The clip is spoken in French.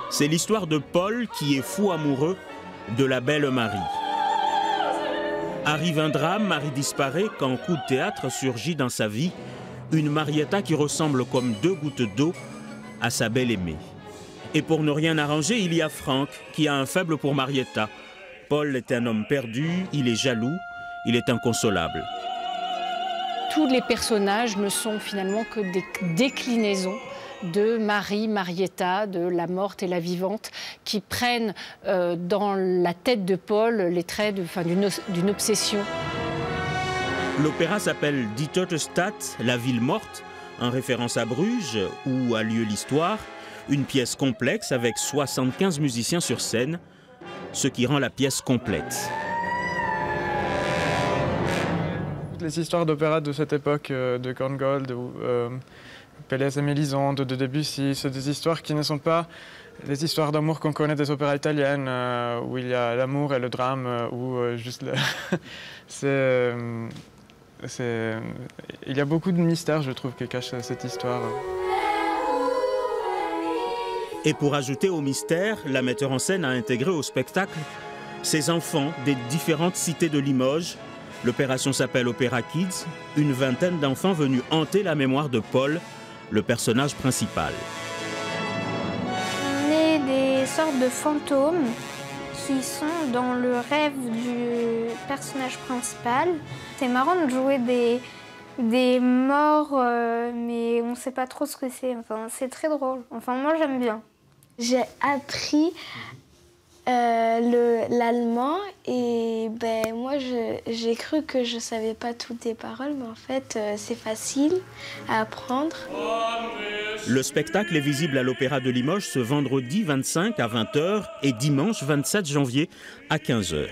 C'est l'histoire de Paul qui est fou amoureux de la belle Marie. Arrive un drame, Marie disparaît quand coup de théâtre surgit dans sa vie une Marietta qui ressemble comme deux gouttes d'eau à sa belle aimée. Et pour ne rien arranger, il y a Franck qui a un faible pour Marietta. Paul est un homme perdu, il est jaloux, il est inconsolable. Tous les personnages ne sont finalement que des déclinaisons de Marie, Marietta, de la morte et la vivante, qui prennent dans la tête de Paul les traits d'une obsession. L'opéra s'appelle Die Tote Stadt, la ville morte, en référence à Bruges, où a lieu l'histoire. Une pièce complexe avec 75 musiciens sur scène, ce qui rend la pièce complète. Les histoires d'opéra de cette époque, de Korngold, Pélez et Mélisande, de Debussy, c'est des histoires qui ne sont pas les histoires d'amour qu'on connaît des opéras italiennes, où il y a l'amour et le drame, ou juste le... Il y a beaucoup de mystères, je trouve, que cache cette histoire. Et pour ajouter au mystère, la metteur en scène a intégré au spectacle ces enfants des différentes cités de Limoges. L'opération s'appelle Opéra Kids, une vingtaine d'enfants venus hanter la mémoire de Paul, le personnage principal. On est des sortes de fantômes qui sont dans le rêve du personnage principal. C'est marrant de jouer des morts, mais on ne sait pas trop ce que c'est. Enfin, c'est très drôle. Enfin, moi, j'aime bien. J'ai appris l'allemand et moi j'ai cru que je savais pas toutes les paroles, mais en fait c'est facile à apprendre. Le spectacle est visible à l'Opéra de Limoges ce vendredi 25 à 20 h et dimanche 27 janvier à 15 h.